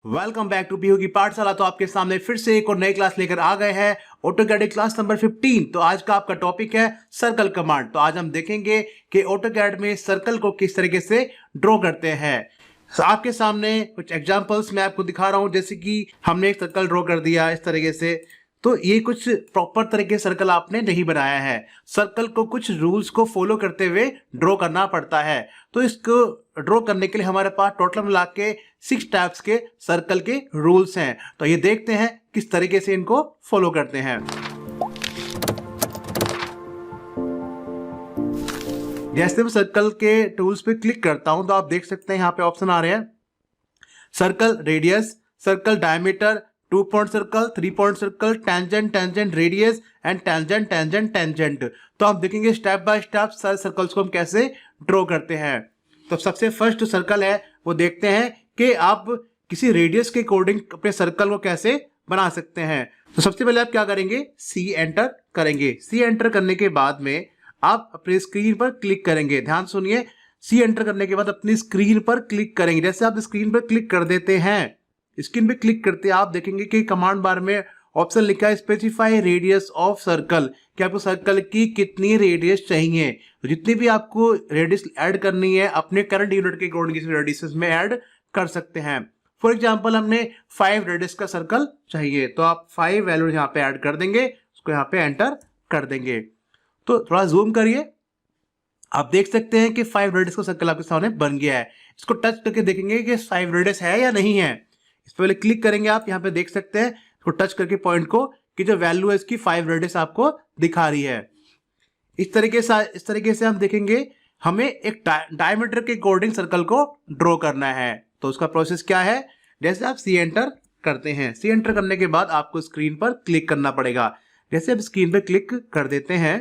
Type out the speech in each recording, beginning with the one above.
Welcome back to PU की पाठशाला। तो आपके सामने फिर से एक और नई क्लास लेकर आ गए हैं, ऑटोकैड क्लास नंबर 15। तो आज का आपका टॉपिक है सर्कल कमांड। तो आज हम देखेंगे कि ऑटोकैड में सर्कल को किस तरीके से ड्रॉ करते हैं। तो आपके सामने कुछ एग्जांपल्स मैं आपको दिखा रहा हूं, जैसे कि हमने एक सर्कल ड्रॉ कर दिया इस तरीके से। तो ये कुछ प्रॉपर तरीके सर्कल आपने नहीं बनाया है। सर्कल को कुछ रूल्स को फॉलो करते हुए ड्रॉ करना पड़ता है। तो इसको ड्रॉ करने के लिए हमारे पास टोटल मिला के 6 टाइप्स के सर्कल के रूल्स हैं। तो ये देखते हैं किस तरीके से इनको फॉलो करते हैं। जैसे मैं सर्कल के टूल्स पे क्लिक करता हूं तो आप देख सकते हैं यहाँ पे ऑप्शन आ रहे हैं circle radius, circle diameter, 2 point circle, 3 point circle, tangent, tangent radius and tangent, tangent, tangent. तो हम देखेंगे स्टेप बाय स्टेप सारे सर्कल्स को हम कैसे ड्रॉ करते हैं। तो सबसे फर्स्ट जो सर्कल है वो देखते हैं कि आप किसी रेडियस के अकॉर्डिंग अपने सर्कल को कैसे बना सकते हैं। तो सबसे पहले आप क्या करेंगे, सी एंटर करेंगे। सी एंटर करने के बाद में आप अपने स्क्रीन पर क्लिक करेंगे। ध्यान सुनिए, सी एंटर करने के बाद अपनी स्क्रीन पर क्लिक करेंगे। जैसे आप स्क्रीन पर क्लिक कर देते हैं, स्क्रीन पे क्लिक करते आप देखेंगे कि कमांड बार में ऑप्शन लिखा है स्पेसिफाई रेडियस ऑफ सर्कल, कि आपको सर्कल की कितनी रेडियस चाहिए। तो जितनी भी आपको रेडियस ऐड करनी है अपने करंट यूनिट के अकॉर्डिंग रेडियस में ऐड कर सकते हैं। फॉर एग्जांपल हमने 5 रेडियस का सर्कल चाहिए, तो आप 5 वैल्यू यहाँ पे ऐड कर देंगे, उसको यहाँ पे एंटर कर देंगे। तो थोड़ा जूम करिए, आप देख सकते हैं कि 5 रेडियस का सर्कल आपके सामने बन गया है। इसको टच करके देखेंगे कि 5 रेडियस है या नहीं है। इस पर पहले क्लिक करेंगे, आप यहाँ पे देख सकते हैं इसको टच करके पॉइंट को कि जो वैल्यू है इसकी 5 रेडियस आपको दिखा रही है। इस तरीके से हम देखेंगे हमें एक डायमीटर के अकॉर्डिंग सर्कल को ड्रॉ करना है। तो उसका प्रोसेस क्या है, जैसे आप सी एंटर करते हैं, सी एंटर करने के बाद आपको स्क्रीन पर क्लिक करना पड़ेगा। जैसे आप स्क्रीन पर क्लिक कर देते हैं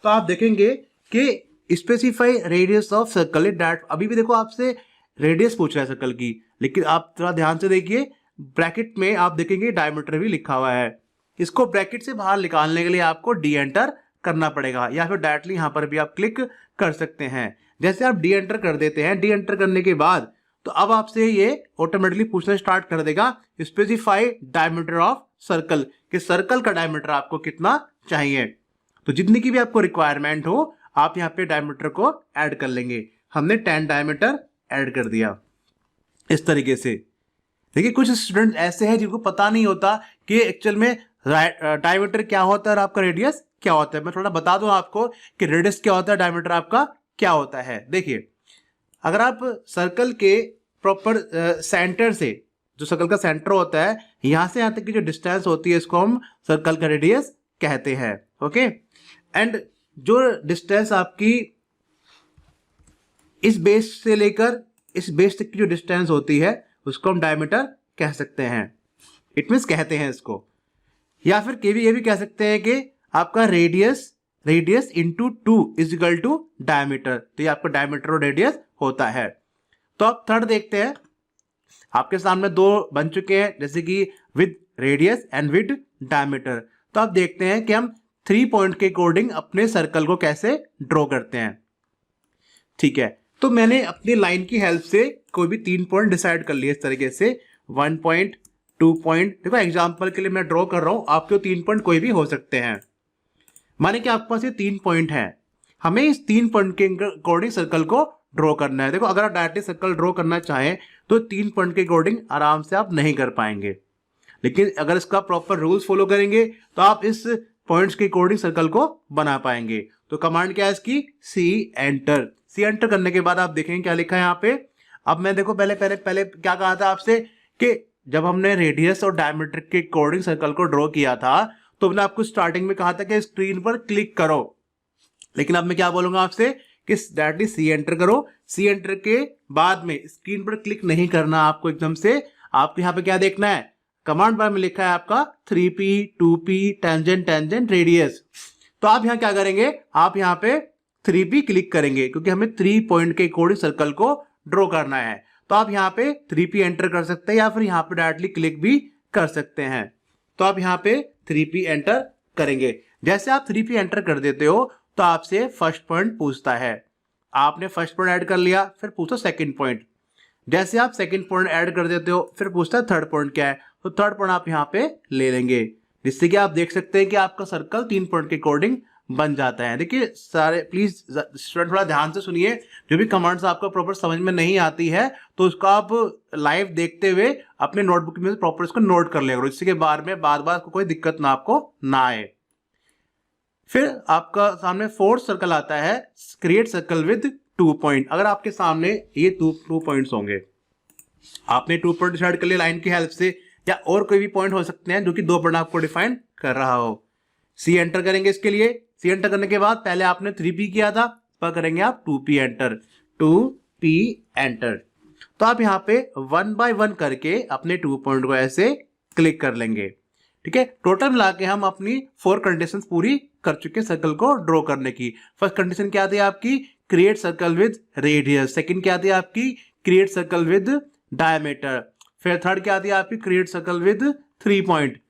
तो आप देखेंगे कि specify radius of circle that. अभी भी देखो आपसे रेडियस पूछ रहा है सर्कल की, लेकिन आप थोड़ा ध्यान से देखिए, ब्रैकेट में आप देखेंगे डायमीटर भी लिखा हुआ है। इसको ब्रैकेट से बाहर निकालने के लिए आपको डी एंटर करना पड़ेगा, या फिर डायरेक्टली यहां पर भी आप क्लिक कर सकते हैं। जैसे आप डी एंटर कर देते हैं, डी एंटर करने के बाद तो अब आपसे ये ऑटोमेटिकली पूछना स्टार्ट कर देगा स्पेसिफाई डायमीटर ऑफ सर्कल, कि सर्कल का डायमीटर आपको कितना चाहिए। तो जितनी की भी आपको रिक्वायरमेंट हो आप यहाँ पे डायमीटर को ऐड कर लेंगे। हमने 10 डायमीटर ऐड कर दिया इस तरीके से। देखिए कुछ स्टूडेंट ऐसे हैं जिनको पता नहीं होता कि एक्चुअल में डायमीटर क्या होता है और आपका रेडियस क्या होता है। मैं थोड़ा बता दूं आपको कि रेडियस क्या होता है, डायमीटर आपका क्या होता है। देखिए, अगर आप सर्कल के प्रॉपर सेंटर से, जो सर्कल का सेंटर होता है, यहां से यहां तक की जो डिस्टेंस होती है इसको हम सर्कल का रेडियस कहते हैं। ओके, एंड जो डिस्टेंस आपकी इस बेस से लेकर इस बेस तक की जो डिस्टेंस होती है उसको हम डायमीटर कह सकते हैं। इट मीन्स कहते हैं इसको, या फिर ये भी कह सकते हैं कि आपका radius into 2 is equal to diameter. तो ये आपका डायमीटर और रेडियस होता है। तो आप थर्ड देखते हैं, आपके सामने 2 बन चुके हैं, जैसे कि with radius and with diameter. तो आप देखते हैं कि हम 3 पॉइंट के अकॉर्डिंग अपने सर्कल को कैसे ड्रॉ करते हैं। ठीक है, तो मैंने अपनी लाइन की हेल्प से कोई भी 3 पॉइंट डिसाइड कर लिए इस तरीके से, 1 पॉइंट, 2 पॉइंट। देखो एग्जांपल के लिए मैं ड्रॉ कर रहा हूं, आपके 3 पॉइंट कोई भी हो सकते हैं। माने कि आपके पास ये 3 पॉइंट है, हमें इस 3 पॉइंट के अकॉर्डिंग सर्कल को ड्रॉ करना है। देखो अगर आप डायरेक्टली सर्कल ड्रॉ करना चाहें तो 3 पॉइंट के अकॉर्डिंग आराम से आप नहीं कर पाएंगे, लेकिन अगर इसका प्रॉपर रूल्स फॉलो करेंगे तो आप इस पॉइंट्स के अकॉर्डिंग सर्कल को बना पाएंगे। तो कमांड क्या है इसकी, सी एंटर। सी एंटर करने के बाद आप देखेंगे क्या लिखा है यहाँ पे। अब मैं देखो पहले क्या कहा था आपसे कि जब हमने रेडियस और डायमीटर के अकॉर्डिंग सर्कल को ड्रॉ किया था तो मैंने आपको स्टार्टिंग में कहा था कि स्क्रीन पर क्लिक करो, लेकिन अब मैं क्या बोलूंगा आपसे कि डायरेक्टली सी एंटर करो। सी एंटर के बाद में स्क्रीन पर क्लिक नहीं करना आपको एकदम से। आपको यहाँ पे क्या देखना है, कमांड बार में लिखा है आपका 3p, 2p, tangent, tangent, radius. तो आप यहाँ क्या करेंगे, आप यहाँ पे 3p क्लिक करेंगे, क्योंकि हमें 3 पॉइंट के अकॉर्डिंग सर्कल को ड्रॉ करना है। तो आप यहाँ पे 3p एंटर कर सकते हैं, या फिर यहाँ पे डायरेक्टली क्लिक भी कर सकते हैं। तो आप यहाँ पे 3p एंटर करेंगे। जैसे आप 3p एंटर कर देते हो तो आपसे फर्स्ट पॉइंट पूछता है, आपने फर्स्ट पॉइंट ऐड कर लिया, फिर पूछो सेकंड पॉइंट। जैसे आप सेकंड पॉइंट ऐड कर देते हो फिर पूछता है थर्ड पॉइंट क्या है, तो थर्ड पॉइंट आप यहाँ पे ले लेंगे, जिससे कि आप देख सकते हैं कि आपका सर्कल 3 पॉइंट के अकॉर्डिंग बन जाता है। देखिए सारे प्लीज स्टूडेंट थोड़ा ध्यान से सुनिए, जो भी कमांड्स आपको प्रॉपर समझ में नहीं आती है तो उसको आप लाइव देखते हुए अपने नोटबुक में प्रॉपर इसको नोट कर लेगा, जिससे कि बार में बार बार कोई दिक्कत ना आपको ना आए। फिर आपका सामने फोर्थ सर्कल आता है, क्रिएट सर्कल विद 2 पॉइंट। अगर आपके सामने ये टू पॉइंट्स होंगे, आपने 2 पॉइंट डिसाइड कर लिया लाइन की हेल्प से, या और कोई भी पॉइंट हो सकते हैं जो कि 2 पॉइंट आपको डिफाइन कर रहा हो। सी एंटर करेंगे इसके लिए, सी एंटर करने के बाद पहले आपने 3P किया था, पर करेंगे आप 2P एंटर, 2P एंटर। तो आप यहाँ पे 1 बाय 1 करके अपने 2 पॉइंट को ऐसे क्लिक कर लेंगे। ठीक है, टोटल मिला के हम अपनी 4 कंडीशंस पूरी कर चुके सर्कल को ड्रॉ करने की। फर्स्ट कंडीशन क्या थी आपकी, create circle with radius. Second क्या थी आपकी, क्रिएट सर्कल विद डायमीटर। फिर थर्ड क्या थी आपकी, क्रिएट सर्कल विद 3 पॉइंट।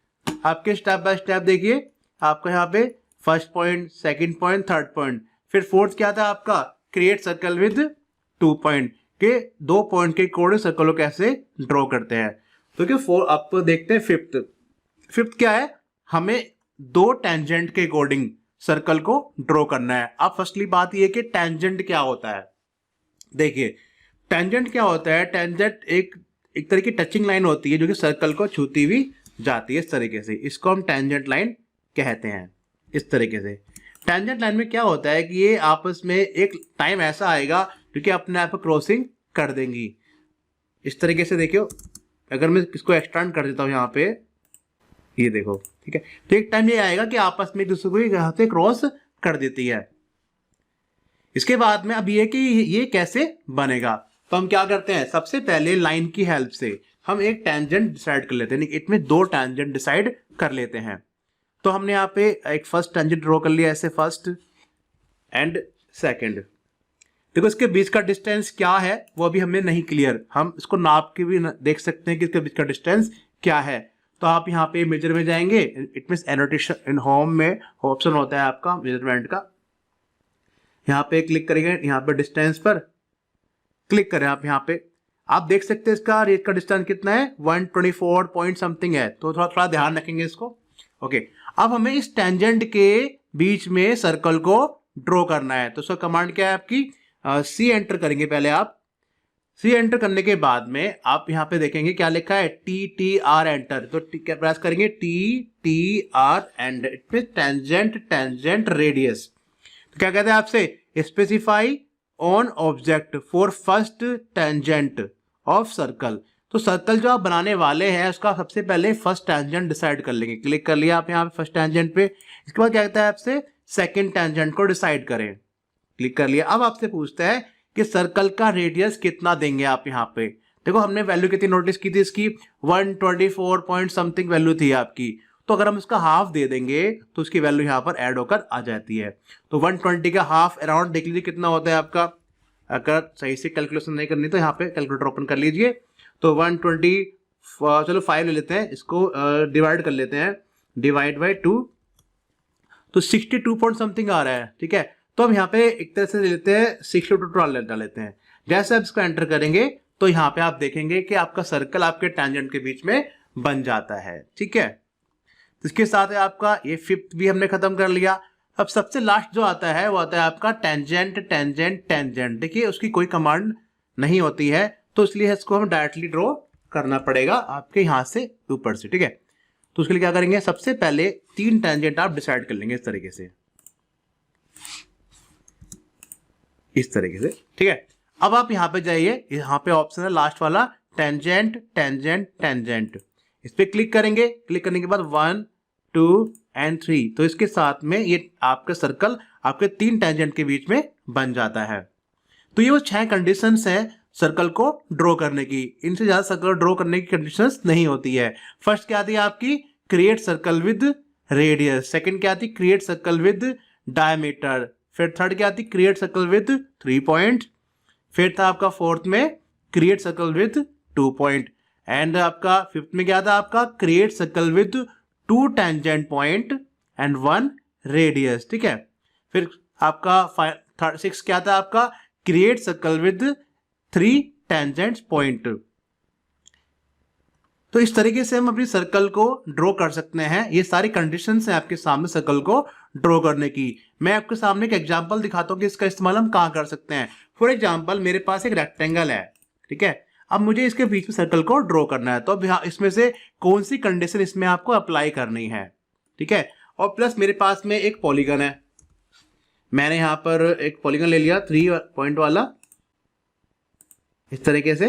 आपके स्टेप बाय स्टेप देखिए, आपको यहाँ पे first point, second point, third point. फिर फोर्थ क्या था आपका, क्रिएट सर्कल विद 2 पॉइंट के 2 पॉइंट के कोड सर्कल को कैसे ड्रॉ करते हैं। तो क्या फोर आपको देखते हैं फिफ्थ क्या है, हमें 2 टेंजेंट के अकॉर्डिंग सर्कल को ड्रॉ करना है। अब फर्स्टली बात यह कि टेंजेंट क्या होता है। देखिए टेंजेंट क्या होता है, टेंजेंट एक तरह की टचिंग लाइन होती है जो कि सर्कल को छूती हुई जाती है इस तरीके से, इसको हम टेंजेंट लाइन कहते हैं। इस तरीके से टेंजेंट लाइन में क्या होता है कि ये आपस में एक टाइम ऐसा आएगा जो कि अपने आप क्रॉसिंग कर देंगी। इस तरीके से देखियो, अगर मैं इसको एक्सटेंड कर देता हूं यहाँ पे, ये देखो, ठीक है, तो एक टाइम ये आएगा कि आपस में एक दूसरे को यहाँ से क्रॉस कर देती है। इसके बाद में अब ये कि ये कैसे बनेगा, तो हम क्या करते हैं, सबसे पहले लाइन की हेल्प से हम एक टेंजेंट डिसाइड कर लेते हैं, इसमें 2 टेंजेंट डिसाइड कर लेते हैं। तो हमने यहाँ पे एक फर्स्ट टेंजेंट ड्रॉ कर लिया ऐसे, फर्स्ट एंड सेकंड। देखो इसके बीच का डिस्टेंस क्या है वो अभी हमें नहीं क्लियर, हम इसको नाप के भी देख सकते हैं कि इसके बीच का डिस्टेंस क्या है। तो आप यहाँ पे मेजर में जाएंगे, it means annotation in home में ऑप्शन होता है आपका मेजरमेंट का, यहाँ पे क्लिक करेंगे, यहाँ पे डिस्टेंस पर क्लिक करें आप, यहाँ पे आप देख सकते हैं इसका रेट का डिस्टेंस कितना है, 124 पॉइंट समथिंग है। तो थोड़ा ध्यान रखेंगे इसको। ओके, अब हमें इस टेंजेंट के बीच में सर्कल को ड्रॉ करना है। तो उसका कमांड क्या है आपकी, सी एंटर करेंगे पहले आप। सी एंटर करने के बाद में आप यहाँ पे देखेंगे क्या लिखा है, TTR एंटर। तो प्रेस करेंगे TTR and it means tangent radius. तो क्या कहते हैं आपसे, specify on object for first tangent of circle. तो सर्कल जो आप बनाने वाले हैं उसका सबसे पहले फर्स्ट टेंजेंट डिसाइड कर लेंगे। क्लिक कर लिया आप यहाँ पे फर्स्ट टेंजेंट पे। इसके बाद क्या कहता है आपसे, सेकंड टेंजेंट को डिसाइड करें। क्लिक कर लिया। अब आपसे पूछता है कि सर्कल का रेडियस कितना देंगे आप यहाँ पे। देखो हमने वैल्यू कितनी नोटिस की थी इसकी, 124 पॉइंट समथिंग वैल्यू थी आपकी। तो अगर हम इसका हाफ दे देंगे तो उसकी वैल्यू यहाँ पर ऐड होकर आ जाती है। तो 120 का हाफ अराउंड देख लीजिए कितना होता है आपका। अगर सही से कैलकुलेशन नहीं करनी तो यहाँ पे कैलकुलेटर ओपन कर लीजिए। तो 120 चलो 5 ले लेते हैं, इसको डिवाइड कर लेते हैं, डिवाइड बाई 2, तो 62 पॉइंट समथिंग आ रहा है। ठीक है, तो हम यहाँ पे एक तरह से ले लेते हैं 62 डाल लेते हैं। जैसे आप इसको एंटर करेंगे तो यहाँ पे आप देखेंगे कि आपका सर्कल आपके टेंजेंट के बीच में बन जाता है। ठीक है, इसके साथ आपका ये फिफ्थ भी हमने खत्म कर लिया। अब सबसे लास्ट जो आता है वो आता है आपका टेंजेंट। देखिए उसकी कोई कमांड नहीं होती है, तो इसलिए इसको हम डायरेक्टली ड्रॉ करना पड़ेगा आपके यहां से ऊपर से। ठीक है, तो उसके लिए क्या करेंगे, सबसे पहले 3 टेंजेंट आप डिसाइड कर लेंगे इस तरीके से, इस तरीके से। ठीक है, अब आप यहाँ पे जाइए, यहाँ पे ऑप्शन है लास्ट वाला, टेंजेंट। इस पे क्लिक करेंगे। क्लिक करने के बाद 1, 2 एंड 3, तो इसके साथ में ये आपका सर्कल आपके 3 टेंजेंट के बीच में बन जाता है। तो ये वो 6 कंडीशंस हैं सर्कल को ड्रॉ करने की। इनसे ज्यादा सर्कल ड्रॉ करने की कंडीशंस नहीं होती है। फर्स्ट क्या थी आपकी, create circle with radius. Second क्या थी, क्रिएट सर्कल विद डायमीटर। फिर थर्ड क्या थी, क्रिएट सर्कल विद 3 पॉइंट। फिर था आपका फोर्थ में create circle with 2 point. And आपका फिफ्थ में क्या था आपका, create circle with 2 tangent point and 1 radius. ठीक है, फिर आपका 6 क्या था आपका, create circle with 3 tangent point. तो इस तरीके से हम अपनी सर्कल को ड्रॉ कर सकते हैं। ये सारी कंडीशंस हैं आपके सामने सर्कल को ड्रॉ करने की। मैं आपके सामने एक एग्जांपल दिखाता हूँ कि इसका इस्तेमाल हम कहाँ कर सकते हैं। फॉर एग्जांपल मेरे पास एक रेक्टेंगल है, ठीक है। अब मुझे इसके बीच में सर्कल को ड्रॉ करना है, तो अब यहाँ इसमें से कौन सी कंडीशन इसमें आपको अप्लाई करनी है, ठीक है। और प्लस मेरे पास में एक पॉलीगन है, मैंने यहाँ पर एक पॉलीगन ले लिया 3 पॉइंट वाला, इस तरीके से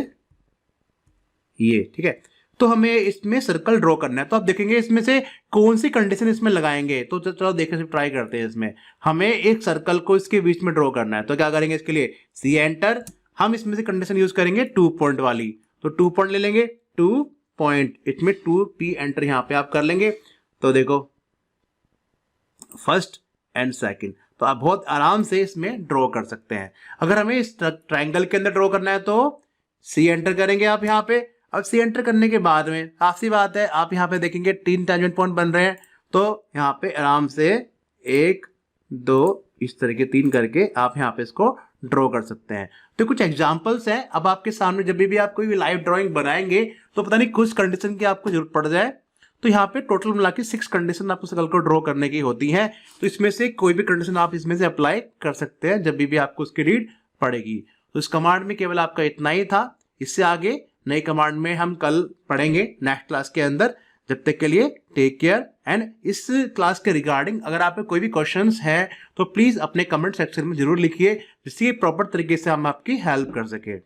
ये, ठीक है। तो हमें इसमें सर्कल ड्रॉ करना है। तो आप देखेंगे इसमें से कौन सी कंडीशन इसमें लगाएंगे। तो चलो देखने से ट्राई करते हैं। इसमें हमें एक सर्कल को इसके बीच में ड्रॉ करना है, तो क्या करेंगे इसके लिए सी एंटर। हम इसमें से कंडीशन यूज करेंगे 2 पॉइंट वाली, तो 2 पॉइंट ले लेंगे, 2 पॉइंट, इसमें 2 पी एंटर यहाँ पे आप कर लेंगे। तो देखो फर्स्ट एंड सेकंड, तो आप बहुत आराम से इसमें ड्रॉ कर सकते हैं। अगर हमें इस ट्राइंगल के अंदर ड्रॉ करना है तो सी एंटर करेंगे आप यहाँ पे। अब सी एंटर करने के बाद में साफ सी बात है, आप यहाँ पे देखेंगे 3 टेंजेंट पॉइंट बन रहे हैं, तो यहाँ पे आराम से 1 2 इस तरह के 3 करके आप यहाँ पे इसको ड्रॉ कर सकते हैं। तो कुछ एग्जांपल्स हैं। अब आपके सामने जब भी आप कोई भी लाइव ड्राइंग बनाएंगे तो पता नहीं कुछ कंडीशन की आपको जरूरत पड़ जाए, तो यहाँ पे टोटल मिला के 6 कंडीशन आपको सर्कल को ड्रॉ करने की होती है। तो इसमें से कोई भी कंडीशन आप इसमें से अप्लाई कर सकते हैं जब भी आपको उसकी रीड पड़ेगी। तो इस कमांड में केवल आपका इतना ही था। इससे आगे नई कमांड में हम कल पढ़ेंगे नेक्स्ट क्लास के अंदर। जब तक के लिए टेक केयर। एंड इस क्लास के रिगार्डिंग अगर आप कोई भी क्वेश्चंस है तो प्लीज अपने कमेंट सेक्शन में जरूर लिखिए, जिससे प्रॉपर तरीके से हम आपकी हेल्प कर सके।